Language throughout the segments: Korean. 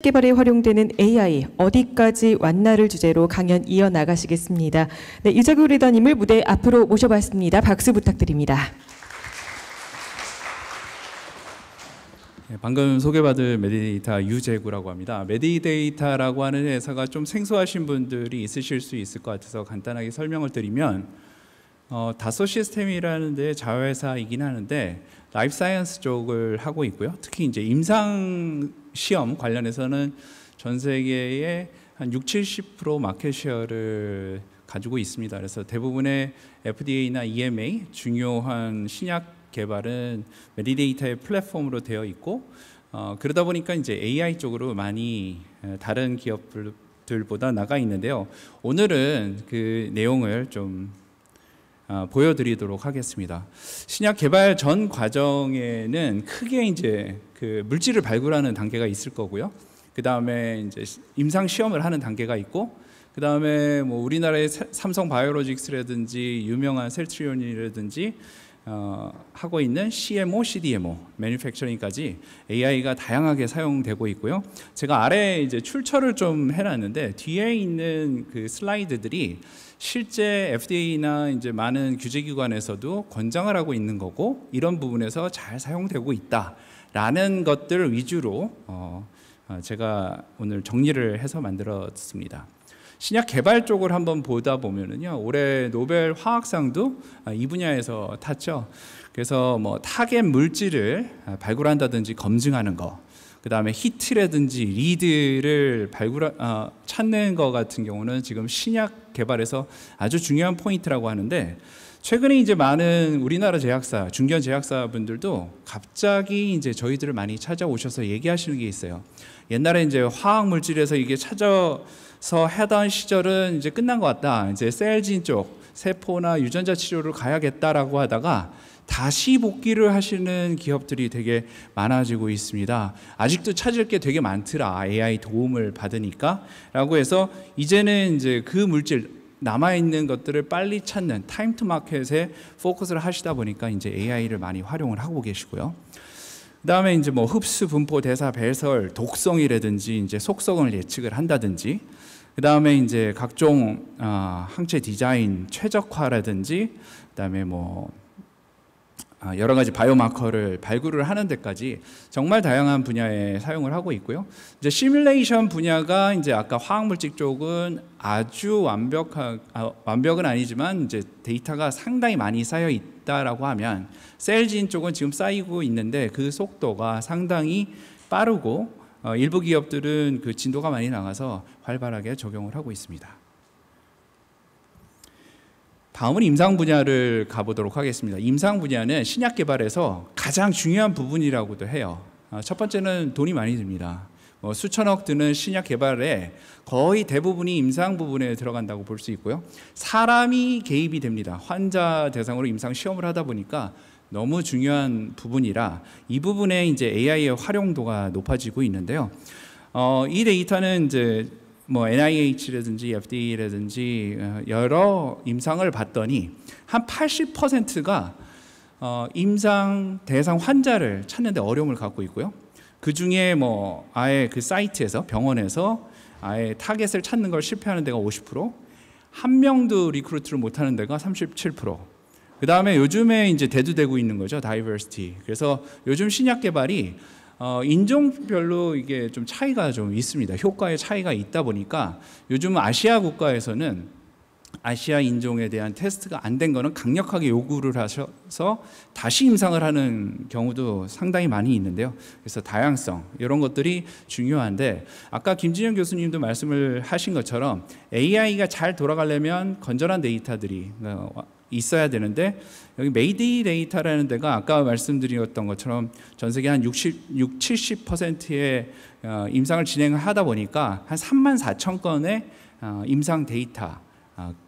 개발에 활용되는 AI 어디까지 왔나를 주제로 강연 이어나가시겠습니다. 네, 유재구 리더님을 무대 앞으로 모셔봤습니다. 박수 부탁드립니다. 방금 소개받을 메디데이터 유재구라고 합니다. 메디데이터라고 하는 회사가 좀 생소하신 분들이 있으실 수 있을 것 같아서 간단하게 설명을 드리면 다소 시스템이라는 데 자회사이긴 하는데 라이프 사이언스 쪽을 하고 있고요. 특히 이제 임상 시험 관련해서는 전 세계의 한 60-70% 마켓 셰어를 가지고 있습니다. 그래서 대부분의 FDA나 EMA 중요한 신약 개발은 메디데이터의 플랫폼으로 되어 있고 그러다 보니까 이제 AI 쪽으로 많이 다른 기업들보다 나가 있는데요. 오늘은 그 내용을 좀 보여드리도록 하겠습니다. 신약 개발 전 과정에는 크게 이제 그 물질을 발굴하는 단계가 있을 거고요. 그 다음에 이제 임상 시험을 하는 단계가 있고, 그 다음에 뭐 우리나라의 삼성 바이오로직스라든지 유명한 셀트리온이라든지 하고 있는 CMO, CDMO, 매뉴팩처링까지 AI가 다양하게 사용되고 있고요. 제가 아래 이제 출처를 좀 해놨는데 뒤에 있는 그 슬라이드들이 실제 FDA나 이제 많은 규제기관에서도 권장을 하고 있는 거고 이런 부분에서 잘 사용되고 있다라는 것들 위주로 제가 오늘 정리를 해서 만들었습니다. 신약 개발 쪽을 한번 보다 보면은요, 올해 노벨 화학상도 이 분야에서 탔죠. 그래서 뭐 타겟 물질을 발굴한다든지 검증하는 거, 그 다음에 히트라든지 리드를 찾는 거 같은 경우는 지금 신약 개발에서 아주 중요한 포인트라고 하는데, 최근에 이제 많은 우리나라 제약사, 중견 제약사 분들도 갑자기 이제 저희들을 많이 찾아오셔서 얘기하시는 게 있어요. 옛날에 이제 화학 물질에서 이게 찾아서 하던 시절은 이제 끝난 것 같다. 이제 셀진 쪽, 세포나 유전자 치료를 가야겠다라고 하다가 다시 복귀를 하시는 기업들이 되게 많아지고 있습니다. 아직도 찾을 게 되게 많더라. AI 도움을 받으니까. 라고 해서 이제는 이제 그 물질, 남아있는 것들을 빨리 찾는 타임 투 마켓에 포커스를 하시다 보니까 이제 AI를 많이 활용을 하고 계시고요. 그 다음에 이제 뭐 흡수, 분포, 대사, 배설, 독성이라든지 이제 속성을 예측을 한다든지, 그 다음에 이제 각종 항체 디자인 최적화라든지, 그 다음에 뭐 여러 가지 바이오마커를 발굴을 하는 데까지 정말 다양한 분야에 사용을 하고 있고요. 이제 시뮬레이션 분야가 이제 아까 화학물질 쪽은 아주 완벽은 아니지만 이제 데이터가 상당히 많이 쌓여 있다라고 하면, 셀진 쪽은 지금 쌓이고 있는데 그 속도가 상당히 빠르고 일부 기업들은 그 진도가 많이 나가서 활발하게 적용을 하고 있습니다. 다음은 임상 분야를 가보도록 하겠습니다. 임상 분야는 신약 개발에서 가장 중요한 부분이라고도 해요. 첫 번째는 돈이 많이 듭니다. 수천억 드는 신약 개발에 거의 대부분이 임상 부분에 들어간다고 볼 수 있고요. 사람이 개입이 됩니다. 환자 대상으로 임상 시험을 하다 보니까 너무 중요한 부분이라 이 부분에 이제 AI의 활용도가 높아지고 있는데요. 이 데이터는 이제 뭐 NIH라든지 FDA라든지 여러 임상을 봤더니 한 80%가 임상 대상 환자를 찾는데 어려움을 갖고 있고요. 그 중에 뭐 아예 그 사이트에서, 병원에서 아예 타겟을 찾는 걸 실패하는 데가 50%, 한 명도 리크루트를 못하는 데가 37%. 그 다음에 요즘에 이제 대두되고 있는 거죠, 다이버시티. 그래서 요즘 신약 개발이 인종별로 이게 좀 차이가 좀 있습니다. 효과의 차이가 있다 보니까 요즘 아시아 국가에서는 아시아 인종에 대한 테스트가 안 된 거는 강력하게 요구를 하셔서 다시 임상을 하는 경우도 상당히 많이 있는데요. 그래서 다양성, 이런 것들이 중요한데, 아까 김진영 교수님도 말씀을 하신 것처럼 AI가 잘 돌아가려면 건전한 데이터들이 있어야 되는데, 여기 메디데이터라는 데가 아까 말씀드렸던 것처럼 전 세계 한 70%의 임상을 진행하다 보니까 한 34,000건의 임상 데이터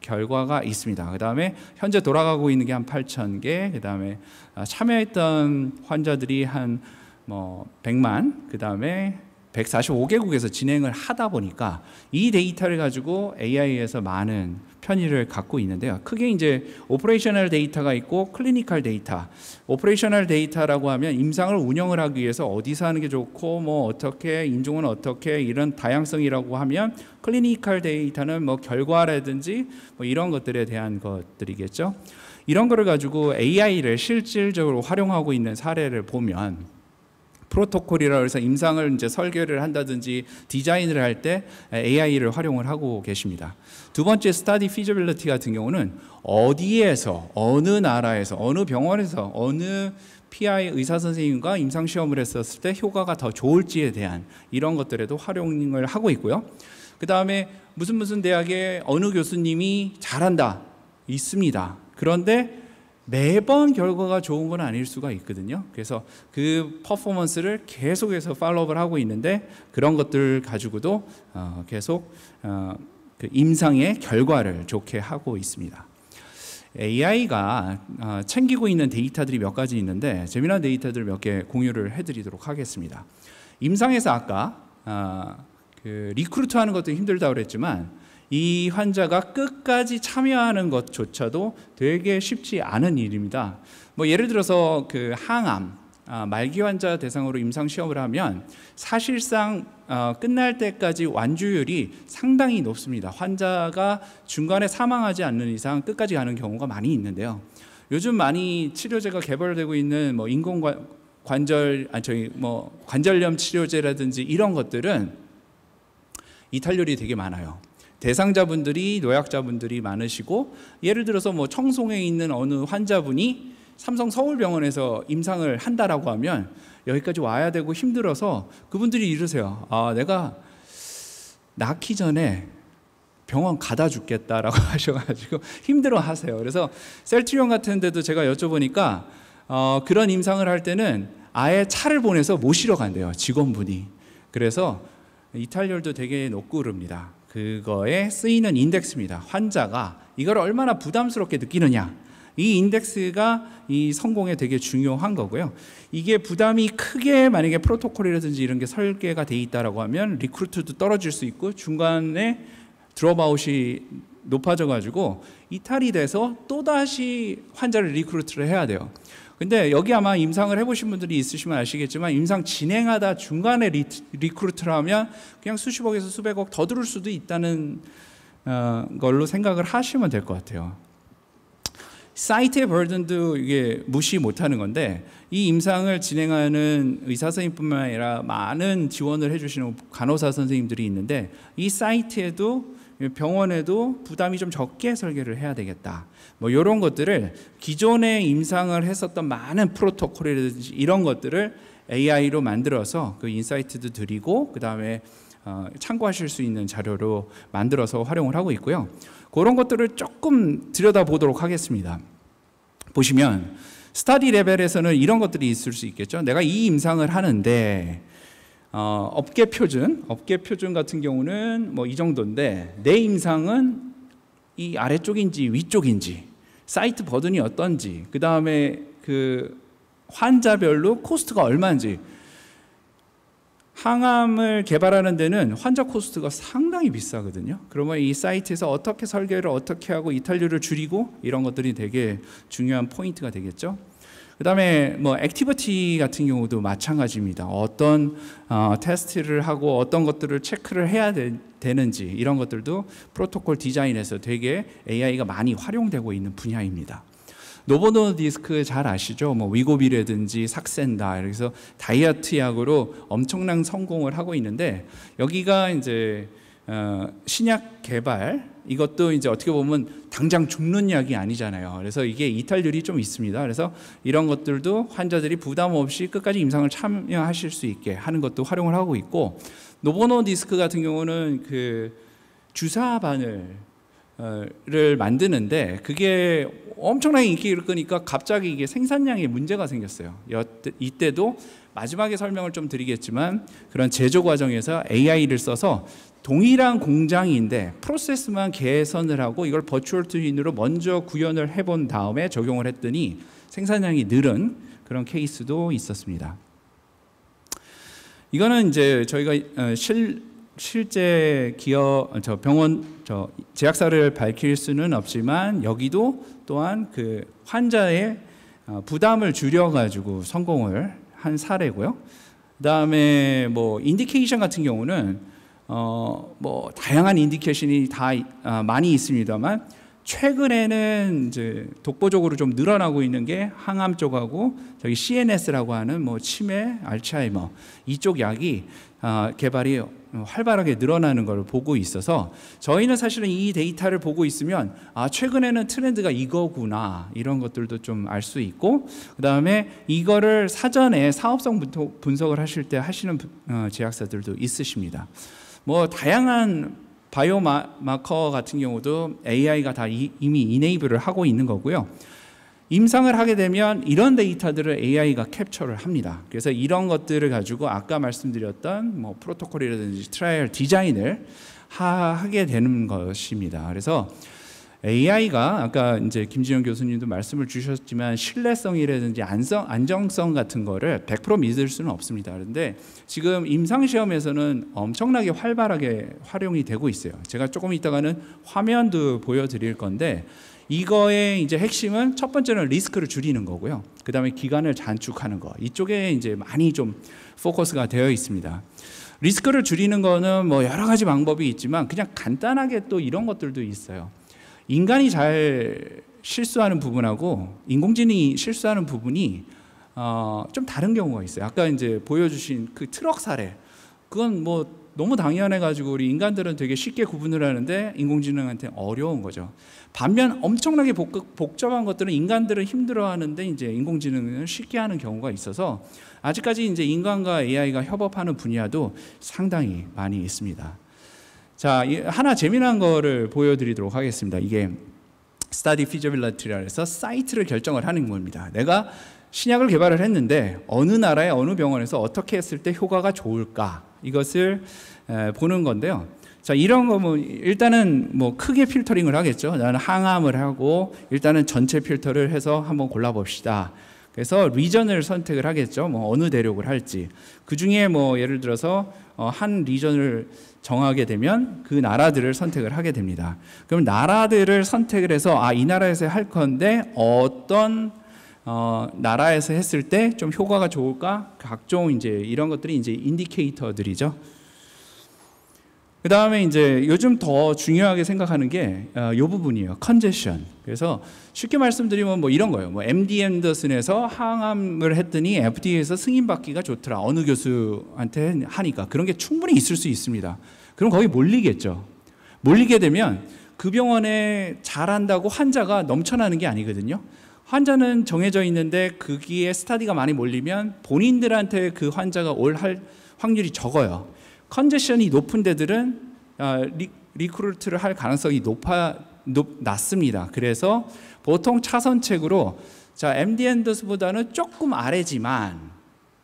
결과가 있습니다. 그 다음에 현재 돌아가고 있는 게 한 8,000개, 그 다음에 참여했던 환자들이 한 뭐 100만, 그 다음에 145개국에서 진행을 하다 보니까 이 데이터를 가지고 AI에서 많은 편의를 갖고 있는데요. 크게 이제 오퍼레이셔널 데이터가 있고 클리니컬 데이터. 오퍼레이셔널 데이터라고 하면 임상을 운영을 하기 위해서 어디서 하는 게 좋고 뭐 어떻게 인종은 어떻게 이런 다양성이라고 하면 클리니컬 데이터는 뭐 결과라든지 뭐 이런 것들에 대한 것들이겠죠. 이런 거를 가지고 AI를 실질적으로 활용하고 있는 사례를 보면 프로토콜이라 해서 임상을 이제 설계를 한다든지 디자인을 할 때 AI를 활용을 하고 계십니다. 두 번째 스터디 피저빌리티 같은 경우는 어디에서 어느 나라에서 어느 병원에서 어느 PI 의사 선생님과 임상 시험을 했었을 때 효과가 더 좋을지에 대한 이런 것들에도 활용을 하고 있고요. 그 다음에 무슨 대학에 어느 교수님이 잘한다 있습니다. 그런데 매번 결과가 좋은 건 아닐 수가 있거든요. 그래서 그 퍼포먼스를 계속해서 팔로우를 하고 있는데 그런 것들 가지고도 계속 그 임상의 결과를 좋게 하고 있습니다. AI가 챙기고 있는 데이터들이 몇 가지 있는데 재미난 데이터들 몇 개 공유를 해드리도록 하겠습니다. 임상에서 아까 그 리크루트하는 것도 힘들다고 그랬지만 이 환자가 끝까지 참여하는 것조차도 되게 쉽지 않은 일입니다. 뭐 예를 들어서 그 항암, 말기 환자 대상으로 임상 시험을 하면 사실상 끝날 때까지 완주율이 상당히 높습니다. 환자가 중간에 사망하지 않는 이상 끝까지 가는 경우가 많이 있는데요. 요즘 많이 치료제가 개발되고 있는 뭐 관절염 치료제라든지 이런 것들은 이탈률이 되게 많아요. 대상자분들이 노약자분들이 많으시고 예를 들어서 뭐 청송에 있는 어느 환자분이 삼성 서울병원에서 임상을 한다라고 하면 여기까지 와야 되고 힘들어서 그분들이 이러세요. 내가 낳기 전에 병원 가다 죽겠다라고 하셔가지고 힘들어하세요. 그래서 셀트리온 같은 데도 제가 여쭤보니까 그런 임상을 할 때는 아예 차를 보내서 모시러 간대요. 직원분이. 그래서 이탈률도 되게 높고 그럽니다. 그거에 쓰이는 인덱스입니다. 환자가 이걸 얼마나 부담스럽게 느끼느냐. 이 인덱스가 이 성공에 되게 중요한 거고요. 이게 부담이 크게 만약에 프로토콜이라든지 이런 게 설계가 돼 있다라고 하면 리크루트도 떨어질 수 있고 중간에 드롭아웃이 높아져 가지고 이탈이 돼서 또다시 환자를 리크루트를 해야 돼요. 근데 여기 아마 임상을 해보신 분들이 있으시면 아시겠지만 임상 진행하다 중간에 리크루트를 하면 그냥 수십억에서 수백억 더 들을 수도 있다는 걸로 생각을 하시면 될 것 같아요. 사이트의 버든도 이게 무시 못하는 건데 이 임상을 진행하는 의사 선생님뿐만 아니라 많은 지원을 해주시는 간호사 선생님들이 있는데 이 사이트에도 병원에도 부담이 좀 적게 설계를 해야 되겠다. 뭐 이런 것들을 기존에 임상을 했었던 많은 프로토콜이라든지 이런 것들을 AI로 만들어서 그 인사이트도 드리고 그 다음에 참고하실 수 있는 자료로 만들어서 활용을 하고 있고요. 그런 것들을 조금 들여다보도록 하겠습니다. 보시면 스터디 레벨에서는 이런 것들이 있을 수 있겠죠. 내가 이 임상을 하는데 업계 표준 같은 경우는 뭐 이 정도인데 내 임상은 이 아래쪽인지 위쪽인지 사이트 버든이 어떤지 그 다음에 그 환자별로 코스트가 얼마인지 항암을 개발하는 데는 환자 코스트가 상당히 비싸거든요. 그러면 이 사이트에서 어떻게 설계를 어떻게 하고 이탈률을 줄이고 이런 것들이 되게 중요한 포인트가 되겠죠. 그 다음에 뭐 액티비티 같은 경우도 마찬가지입니다. 어떤 테스트를 하고 어떤 것들을 체크를 해야 되는지 이런 것들도 프로토콜 디자인에서 되게 AI가 많이 활용되고 있는 분야입니다. 노보노디스크 잘 아시죠? 뭐 위고비라든지 삭센다 그래서 다이어트 약으로 엄청난 성공을 하고 있는데 여기가 이제 신약 개발 이것도 이제 어떻게 보면 당장 죽는 약이 아니잖아요. 그래서 이게 이탈률이 좀 있습니다. 그래서 이런 것들도 환자들이 부담 없이 끝까지 임상을 참여하실 수 있게 하는 것도 활용을 하고 있고 노보노디스크 같은 경우는 그 주사 바늘을 만드는데 그게 엄청나게 인기를 끄니까 갑자기 이게 생산량에 문제가 생겼어요. 이때도 마지막에 설명을 좀 드리겠지만 그런 제조 과정에서 AI를 써서 동일한 공장인데 프로세스만 개선을 하고 이걸 버추얼 트윈으로 먼저 구현을 해본 다음에 적용을 했더니 생산량이 늘은 그런 케이스도 있었습니다. 이거는 이제 저희가 실제 기업 병원 제약사를 밝힐 수는 없지만 여기도 또한 그 환자의 부담을 줄여가지고 성공을 한 사례고요. 그다음에 뭐 인디케이션 같은 경우는 뭐 다양한 인디케이션이 다 많이 있습니다만 최근에는 이제 독보적으로 좀 늘어나고 있는 게 항암 쪽하고 저기 CNS라고 하는 뭐 치매, 알츠하이머 이쪽 약이 개발이 활발하게 늘어나는 걸 보고 있어서 저희는 사실은 이 데이터를 보고 있으면 최근에는 트렌드가 이거구나 이런 것들도 좀 알 수 있고 그다음에 이거를 사전에 사업성 분석을 하실 때 하시는 제약사들도 있으십니다. 뭐 다양한 바이오마커 같은 경우도 AI가 다 이미 이네이블을 하고 있는 거고요. 임상을 하게 되면 이런 데이터들을 AI가 캡처를 합니다. 그래서 이런 것들을 가지고 아까 말씀드렸던 뭐 프로토콜이라든지 트라이얼 디자인을 하게 되는 것입니다. 그래서 AI가 아까 이제 김진영 교수님도 말씀을 주셨지만 신뢰성이라든지 안정성 같은 거를 100% 믿을 수는 없습니다. 그런데 지금 임상 시험에서는 엄청나게 활발하게 활용이 되고 있어요. 제가 조금 이따가는 화면도 보여드릴 건데 이거의 이제 핵심은 첫 번째는 리스크를 줄이는 거고요. 그 다음에 기간을 단축하는 거 이쪽에 이제 많이 좀 포커스가 되어 있습니다. 리스크를 줄이는 거는 뭐 여러 가지 방법이 있지만 그냥 간단하게 또 이런 것들도 있어요. 인간이 잘 실수하는 부분하고 인공지능이 실수하는 부분이 좀 다른 경우가 있어요. 아까 이제 보여주신 그 트럭 사례, 그건 뭐 너무 당연해가지고 우리 인간들은 되게 쉽게 구분을 하는데 인공지능한테는 어려운 거죠. 반면 엄청나게 복잡한 것들은 인간들은 힘들어하는데 이제 인공지능은 쉽게 하는 경우가 있어서 아직까지 이제 인간과 AI가 협업하는 분야도 상당히 많이 있습니다. 자, 하나 재미난 거를 보여드리도록 하겠습니다. 이게 스타디 피저빌리티라 해서 사이트를 결정을 하는 겁니다. 내가 신약을 개발을 했는데 어느 나라의 어느 병원에서 어떻게 했을 때 효과가 좋을까 이것을 보는 건데요. 자, 이런 거 뭐 일단은 뭐 크게 필터링을 하겠죠. 나는 항암을 하고 일단은 전체 필터를 해서 한번 골라봅시다. 그래서 리전을 선택을 하겠죠. 뭐 어느 대륙을 할지. 그 중에 뭐 예를 들어서 한 리전을 정하게 되면 그 나라들을 선택을 하게 됩니다. 그럼 나라들을 선택을 해서 이 나라에서 할 건데 어떤 나라에서 했을 때 좀 효과가 좋을까? 각종 이제 이런 것들이 이제 인디케이터들이죠. 그 다음에 이제 요즘 더 중요하게 생각하는 게 이 부분이에요. 컨제션. 그래서 쉽게 말씀드리면 뭐 이런 거예요. 뭐 MD 앤더슨에서 항암을 했더니 FDA에서 승인받기가 좋더라. 어느 교수한테 하니까. 그런 게 충분히 있을 수 있습니다. 그럼 거기 몰리겠죠. 몰리게 되면 그 병원에 잘한다고 환자가 넘쳐나는 게 아니거든요. 환자는 정해져 있는데 거기에 스타디가 많이 몰리면 본인들한테 그 환자가 올 확률이 적어요. 컨제션이 높은 데들은 리크루트를 할 가능성이 낮습니다. 그래서 보통 차선책으로 MD 앤더슨보다는 조금 아래지만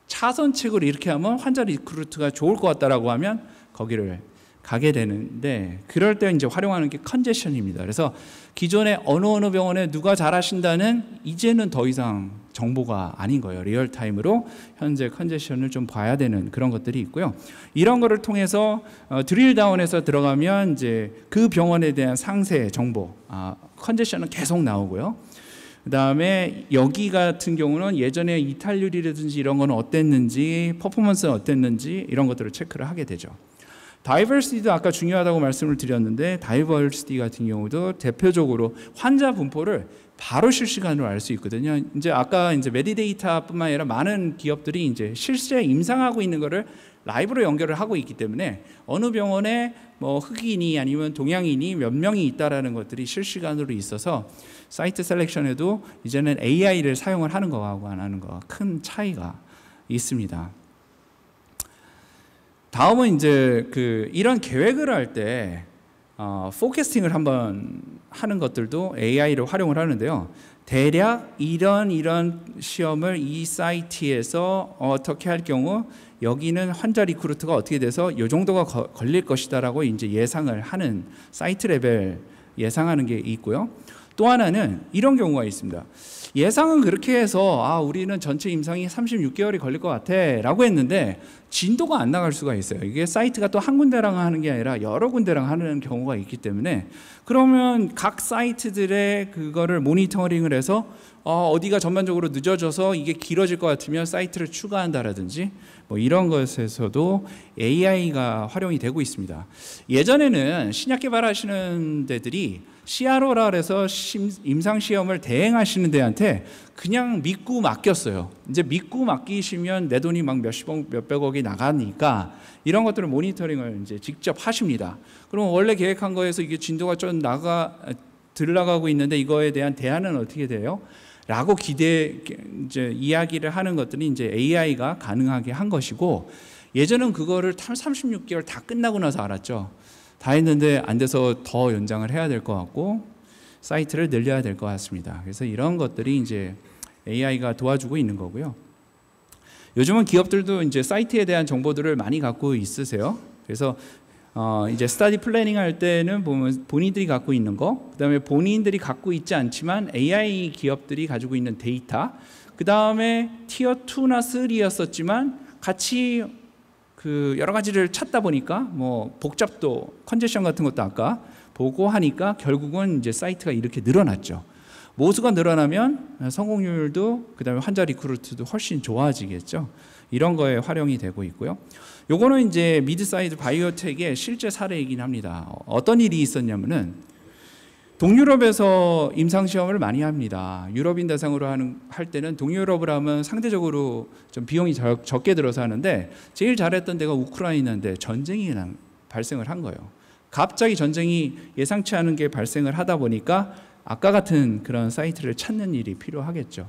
차선책으로 이렇게 하면 환자 리크루트가 좋을 것 같다라고 하면 거기를 가게 되는데 그럴 때 이제 활용하는 게 컨제션입니다. 그래서 기존에 어느 병원에 누가 잘하신다는 이제는 더 이상 정보가 아닌 거예요. 리얼타임으로 현재 컨제션을 좀 봐야 되는 그런 것들이 있고요. 이런 거를 통해서 드릴다운해서 들어가면 이제 그 병원에 대한 상세 정보, 컨제션은 계속 나오고요. 그 다음에 여기 같은 경우는 예전에 이탈률이라든지 이런 거는 어땠는지, 퍼포먼스는 어땠는지 이런 것들을 체크를 하게 되죠. 다이버시티도 아까 중요하다고 말씀을 드렸는데 다이버시티 같은 경우도 대표적으로 환자 분포를 바로 실시간으로 알 수 있거든요. 이제 아까 이제 메디데이터뿐만 아니라 많은 기업들이 이제 실제 임상하고 있는 거를 라이브로 연결을 하고 있기 때문에 어느 병원에 뭐 흑인이 아니면 동양인이 몇 명이 있다라는 것들이 실시간으로 있어서 사이트 셀렉션에도 이제는 AI를 사용을 하는 거하고 안 하는 거와 큰 차이가 있습니다. 다음은 이제 이런 계획을 할 때 포캐스팅을 한번 하는 것들도 AI를 활용을 하는데요. 대략 이런 시험을 이 사이트에서 어떻게 할 경우 여기는 환자 리크루트가 어떻게 돼서 이 정도가 걸릴 것이다라고 이제 예상을 하는 사이트 레벨 예상하는 게 있고요. 또 하나는 이런 경우가 있습니다. 예상은 그렇게 해서 우리는 전체 임상이 36개월이 걸릴 것 같아 라고 했는데 진도가 안 나갈 수가 있어요. 이게 사이트가 또 한 군데랑 하는 게 아니라 여러 군데랑 하는 경우가 있기 때문에, 그러면 각 사이트들의 그거를 모니터링을 해서 어디가 전반적으로 늦어져서 이게 길어질 것 같으면 사이트를 추가한다라든지 뭐 이런 것에서도 AI가 활용이 되고 있습니다. 예전에는 신약 개발하시는 데들이 CRO라 해서 임상시험을 대행하시는 데한테 그냥 믿고 맡겼어요. 이제 믿고 맡기시면 내 돈이 막 몇백억이 나가니까 이런 것들을 모니터링을 이제 직접 하십니다. 그럼 원래 계획한 거에서 이게 진도가 좀 들나가고 있는데 이거에 대한 대안은 어떻게 돼요? 라고 이제 이야기를 하는 것들이 이제 AI가 가능하게 한 것이고, 예전은 그거를 36개월 다 끝나고 나서 알았죠. 다 했는데 안 돼서 더 연장을 해야 될 것 같고 사이트를 늘려야 될 것 같습니다. 그래서 이런 것들이 이제 AI가 도와주고 있는 거고요. 요즘은 기업들도 이제 사이트에 대한 정보들을 많이 갖고 있으세요. 그래서 이제 스터디 플래닝 할 때는 보면 본인들이 갖고 있는 거, 그다음에 본인들이 갖고 있지 않지만 AI 기업들이 가지고 있는 데이터, 그다음에 티어 2나 3였었지만 같이 그 여러 가지를 찾다 보니까 뭐 복잡도 컨제션 같은 것도 아까 보고 하니까 결국은 이제 사이트가 이렇게 늘어났죠. 모수가 늘어나면 성공률도 그다음에 환자 리크루트도 훨씬 좋아지겠죠. 이런 거에 활용이 되고 있고요. 요거는 이제 미드사이즈 바이오텍의 실제 사례이긴 합니다. 어떤 일이 있었냐면은 동유럽에서 임상시험을 많이 합니다. 유럽인 대상으로 할 때는 동유럽을 하면 상대적으로 좀 비용이 적게 들어서 하는데, 제일 잘했던 데가 우크라이나인데 전쟁이 발생을 한 거예요. 갑자기 전쟁이 예상치 않은 게 발생을 하다 보니까 아까 같은 그런 사이트를 찾는 일이 필요하겠죠.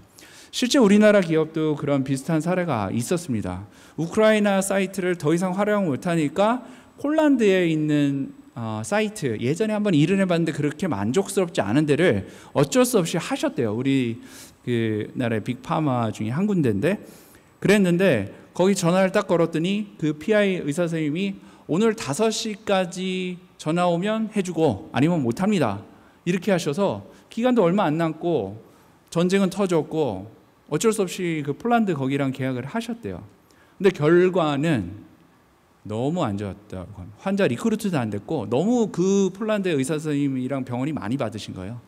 실제 우리나라 기업도 그런 비슷한 사례가 있었습니다. 우크라이나 사이트를 더 이상 활용 못하니까 폴란드에 있는 사이트, 예전에 한번 일을 해봤는데 그렇게 만족스럽지 않은 데를 어쩔 수 없이 하셨대요. 우리 그 나라의 빅파마 중에 한 군데인데, 그랬는데 거기 전화를 딱 걸었더니 그 PI 의사 선생님이 오늘 5시까지 전화 오면 해주고 아니면 못합니다. 이렇게 하셔서 기간도 얼마 안 남고 전쟁은 터졌고 어쩔 수 없이 그 폴란드 거기랑 계약을 하셨대요. 근데 결과는 너무 안 좋았다고 합니다. 환자 리크루트도 안 됐고 너무 그 폴란드 의사 선생님이랑 병원이 많이 받으신 거예요.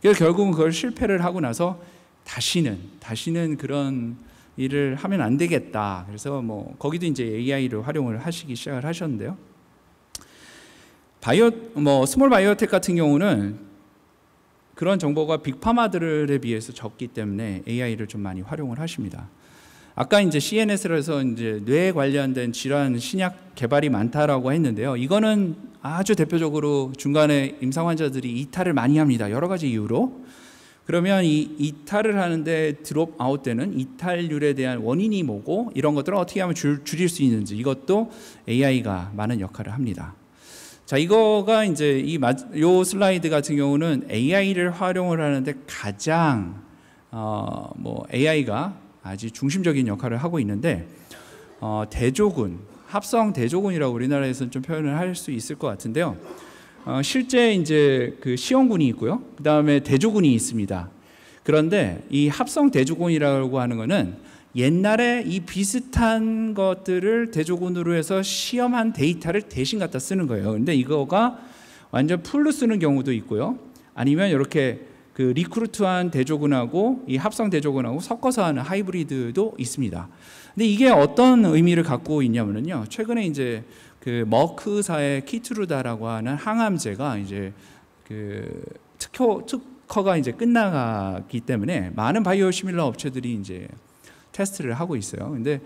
그래서 결국은 그걸 실패를 하고 나서 다시는 그런 일을 하면 안 되겠다. 그래서 뭐 거기도 이제 AI를 활용을 하시기 시작을 하셨는데요. 스몰 바이오텍 같은 경우는 그런 정보가 빅파마들에 비해서 적기 때문에 AI를 좀 많이 활용을 하십니다. 아까 이제 CNS에서 이제 뇌에 관련된 질환 신약 개발이 많다라고 했는데요. 이거는 아주 대표적으로 중간에 임상 환자들이 이탈을 많이 합니다. 여러 가지 이유로. 그러면 이 이탈을 하는데 드롭 아웃되는 이탈률에 대한 원인이 뭐고 이런 것들을 어떻게 하면 줄일 수 있는지, 이것도 AI가 많은 역할을 합니다. 자, 이거가 이제 요 슬라이드 같은 경우는 AI를 활용을 하는데 가장 AI가 아주 중심적인 역할을 하고 있는데, 대조군, 합성 대조군이라고 우리나라에서는 좀 표현을 할 수 있을 것 같은데요. 실제 이제 그 시험군이 있고요. 그 다음에 대조군이 있습니다. 그런데 이 합성 대조군이라고 하는 거는 옛날에 이 비슷한 것들을 대조군으로 해서 시험한 데이터를 대신 갖다 쓰는 거예요. 근데 이거가 완전 풀로 쓰는 경우도 있고요. 아니면 이렇게 그 리크루트한 대조군하고 이 합성 대조군하고 섞어서 하는 하이브리드도 있습니다. 근데 이게 어떤 의미를 갖고 있냐면요. 최근에 이제 그 머크사의 키트루다라고 하는 항암제가 이제 그 특허가 이제 끝나기 때문에 많은 바이오 시밀러 업체들이 이제 테스트를 하고 있어요. 근데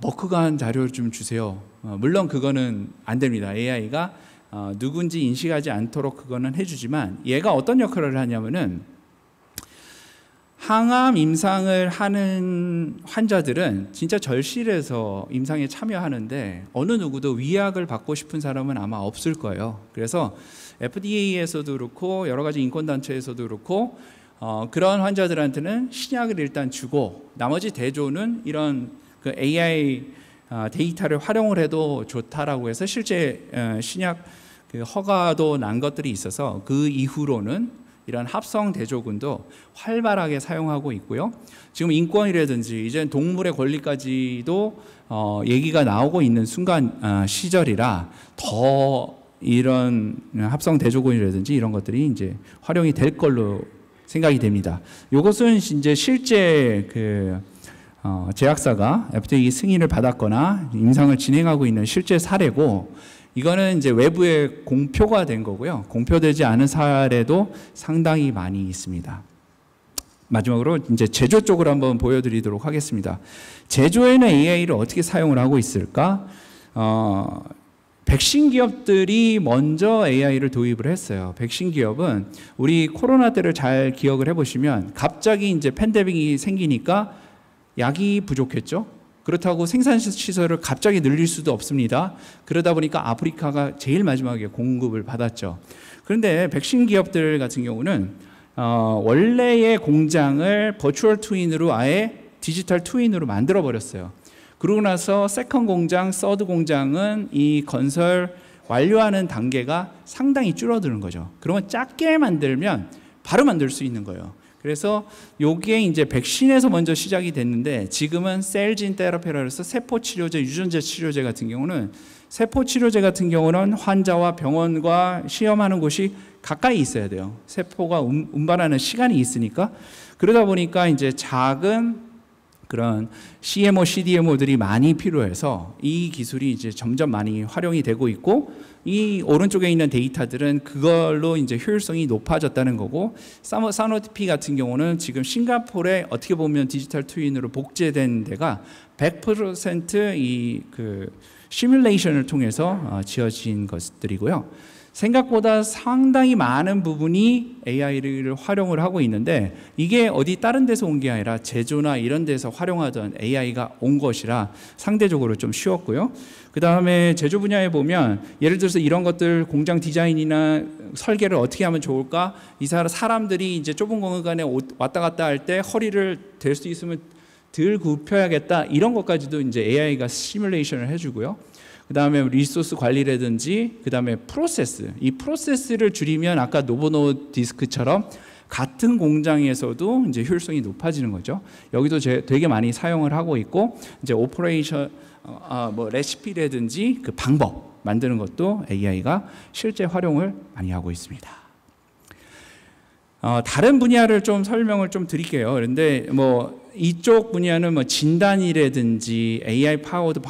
머크가 한 자료를 좀 주세요. 물론 그거는 안 됩니다. AI가 누군지 인식하지 않도록 그거는 해주지만, 얘가 어떤 역할을 하냐면은 항암 임상을 하는 환자들은 진짜 절실해서 임상에 참여하는데 어느 누구도 위약을 받고 싶은 사람은 아마 없을 거예요. 그래서 FDA에서도 그렇고 여러 가지 인권단체에서도 그렇고 그런 환자들한테는 신약을 일단 주고 나머지 대조는 이런 그 AI 데이터를 활용을 해도 좋다라고 해서 실제 신약 그 허가도 난 것들이 있어서 그 이후로는 이런 합성 대조군도 활발하게 사용하고 있고요. 지금 인권이라든지 이제 동물의 권리까지도 얘기가 나오고 있는 시절이라 더 이런 합성 대조군이라든지 이런 것들이 이제 활용이 될 걸로 생각이 됩니다. 이것은 이제 실제 제약사가 FDA 승인을 받았거나 임상을 진행하고 있는 실제 사례고, 이거는 이제 외부에 공표가 된 거고요. 공표되지 않은 사례도 상당히 많이 있습니다. 마지막으로 이제 제조 쪽으로 한번 보여드리도록 하겠습니다. 제조에는 AI를 어떻게 사용을 하고 있을까? 백신 기업들이 먼저 AI를 도입을 했어요. 백신 기업은 우리 코로나 때를 잘 기억을 해보시면 갑자기 이제 팬데믹이 생기니까 약이 부족했죠. 그렇다고 생산 시설을 갑자기 늘릴 수도 없습니다. 그러다 보니까 아프리카가 제일 마지막에 공급을 받았죠. 그런데 백신 기업들 같은 경우는 원래의 공장을 버추얼 트윈으로 아예 디지털 트윈으로 만들어 버렸어요. 그러고 나서 세컨 공장, 서드 공장은 이 건설 완료하는 단계가 상당히 줄어드는 거죠. 그러면 작게 만들면 바로 만들 수 있는 거예요. 그래서 요게 이제 백신에서 먼저 시작이 됐는데, 지금은 셀진 테라피라 해서 세포 치료제, 유전자 치료제 같은 경우는, 세포 치료제 같은 경우는 환자와 병원과 시험하는 곳이 가까이 있어야 돼요. 세포가 운반하는 시간이 있으니까. 그러다 보니까 이제 작은 그런 CMO, CDMO들이 많이 필요해서 이 기술이 이제 점점 많이 활용이 되고 있고, 이 오른쪽에 있는 데이터들은 그걸로 이제 효율성이 높아졌다는 거고, 사노피 같은 경우는 지금 싱가포르에 어떻게 보면 디지털 트윈으로 복제된 데가 100% 이 시뮬레이션을 통해서 지어진 것들이고요. 생각보다 상당히 많은 부분이 AI를 활용을 하고 있는데, 이게 어디 다른 데서 온 게 아니라 제조나 이런 데서 활용하던 AI가 온 것이라 상대적으로 좀 쉬웠고요. 그 다음에 제조 분야에 보면 예를 들어서 이런 것들, 공장 디자인이나 설계를 어떻게 하면 좋을까? 이 사람들이 이제 좁은 공간에 왔다 갔다 할 때 허리를 될 수 있으면 덜 굽혀야겠다, 이런 것까지도 이제 AI가 시뮬레이션을 해주고요. 그 다음에 리소스 관리라든지, 그 다음에 프로세스, 이 프로세스를 줄이면 아까 노보노 디스크처럼 같은 공장에서도 이제 효율성이 높아지는 거죠. 여기도 되게 많이 사용을 하고 있고, 이제 오퍼레이션, 레시피라든지 그 방법 만드는 것도 AI가 실제 활용을 많이 하고 있습니다. 다른 분야를 좀 설명을 좀 드릴게요. 그런데 이쪽 분야는 진단이라든지 AI 파워드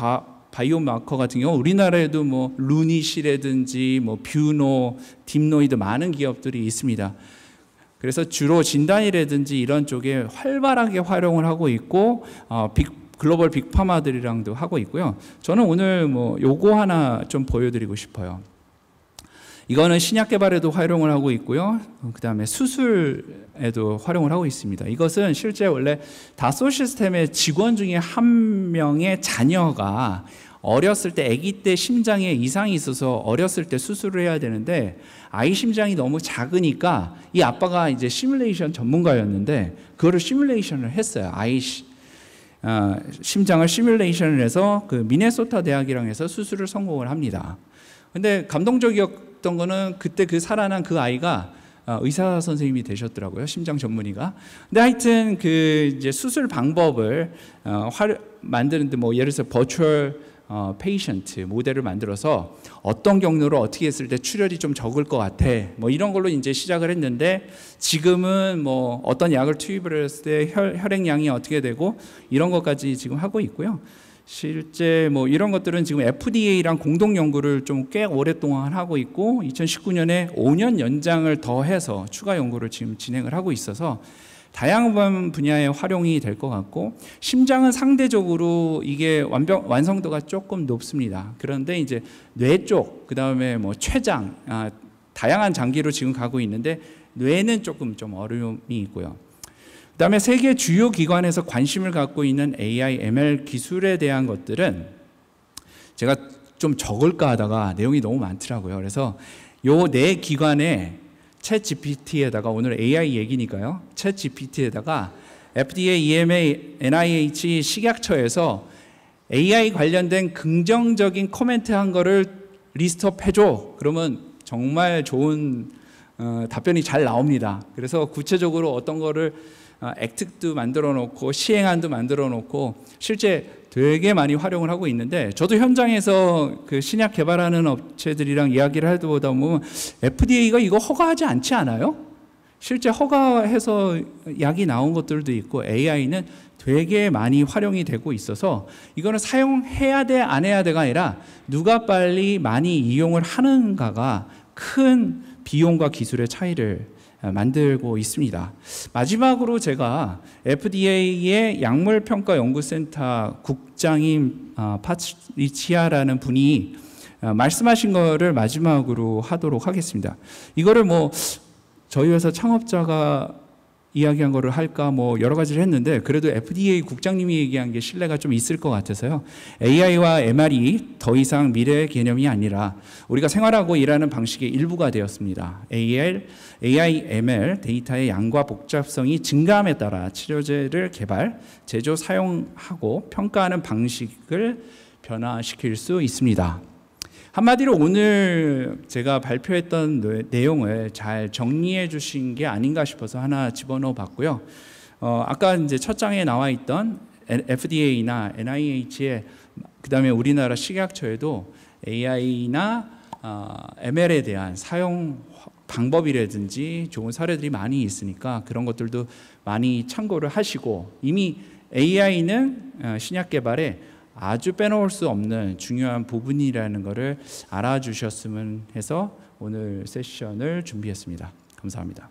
바이오 마커 같은 경우 우리나라에도 루닛이라든지 뷰노, 딥노이드 많은 기업들이 있습니다. 그래서 주로 진단이라든지 이런 쪽에 활발하게 활용을 하고 있고, 글로벌 빅파마들이랑도 하고 있고요. 저는 오늘 요거 하나 좀 보여드리고 싶어요. 이거는 신약 개발에도 활용을 하고 있고요. 그 다음에 수술에도 활용을 하고 있습니다. 이것은 실제 원래 다소 시스템의 직원 중에 한 명의 자녀가 어렸을 때, 아기 때 심장에 이상이 있어서 어렸을 때 수술을 해야 되는데, 아이 심장이 너무 작으니까 이 아빠가 이제 시뮬레이션 전문가였는데 그거를 시뮬레이션을 했어요. 아이 심장을 시뮬레이션을 해서 그 미네소타 대학이랑 해서 수술을 성공을 합니다. 근데 감동적이었던 거는 그때 살아난 그 아이가 의사 선생님이 되셨더라고요. 심장 전문의가. 근데 하여튼 이제 수술 방법을 만드는데 예를 들어서 버추얼 페이션트 모델을 만들어서 어떤 경로로 어떻게 했을 때 출혈이 좀 적을 것 같아, 이런 걸로 이제 시작을 했는데, 지금은 어떤 약을 투입을 했을 때 혈액량이 어떻게 되고 이런 것까지 지금 하고 있고요. 실제 이런 것들은 지금 FDA랑 공동 연구를 좀 꽤 오랫동안 하고 있고, 2019년에 5년 연장을 더해서 추가 연구를 지금 진행을 하고 있어서 다양한 분야에 활용이 될 것 같고, 심장은 상대적으로 이게 완성도가 조금 높습니다. 그런데 이제 뇌 쪽, 그 다음에 췌장, 다양한 장기로 지금 가고 있는데 뇌는 조금 좀 어려움이 있고요. 그 다음에 세계 주요 기관에서 관심을 갖고 있는 AI, ML 기술에 대한 것들은 제가 좀 적을까 하다가 내용이 너무 많더라고요. 그래서 요 네 기관에 챗GPT에다가, 오늘 AI 얘기니까요, 챗GPT에다가 FDA, EMA, NIH, 식약처에서 AI 관련된 긍정적인 코멘트 한 거를 리스트업 해줘. 그러면 정말 좋은 답변이 잘 나옵니다. 그래서 구체적으로 어떤 거를 액트도 만들어 놓고 시행안도 만들어 놓고 실제 되게 많이 활용을 하고 있는데, 저도 현장에서 그 신약 개발하는 업체들이랑 이야기를 하다 보다 보면 FDA가 이거 허가하지 않지 않아요? 실제 허가해서 약이 나온 것들도 있고 AI는 되게 많이 활용이 되고 있어서 이거는 사용해야 돼 안 해야 돼가 아니라 누가 빨리 많이 이용을 하는가가 큰 비용과 기술의 차이를 만들고 있습니다. 마지막으로 제가 FDA의 약물평가연구센터 국장인 파트리치아라는 분이 말씀하신 거를 마지막으로 하도록 하겠습니다. 이거를 뭐 저희 회사 창업자가 이야기한 거를 할까 뭐 여러 가지를 했는데, 그래도 FDA 국장님이 얘기한 게 신뢰가 좀 있을 것 같아서요. AI와 MR이 더 이상 미래의 개념이 아니라 우리가 생활하고 일하는 방식의 일부가 되었습니다. AI, ML 데이터의 양과 복잡성이 증가함에 따라 치료제를 개발, 제조, 사용하고 평가하는 방식을 변화시킬 수 있습니다. 한마디로 오늘 제가 발표했던 내용을 잘 정리해 주신 게 아닌가 싶어서 하나 집어넣어 봤고요. 아까 이제 첫 장에 나와 있던 FDA나 NIH의 그다음에 우리나라 식약처에도 AI나 ML에 대한 사용 방법이라든지 좋은 사례들이 많이 있으니까 그런 것들도 많이 참고를 하시고, 이미 AI는 신약 개발에 아주 빼놓을 수 없는 중요한 부분이라는 것을 알아주셨으면 해서 오늘 세션을 준비했습니다. 감사합니다.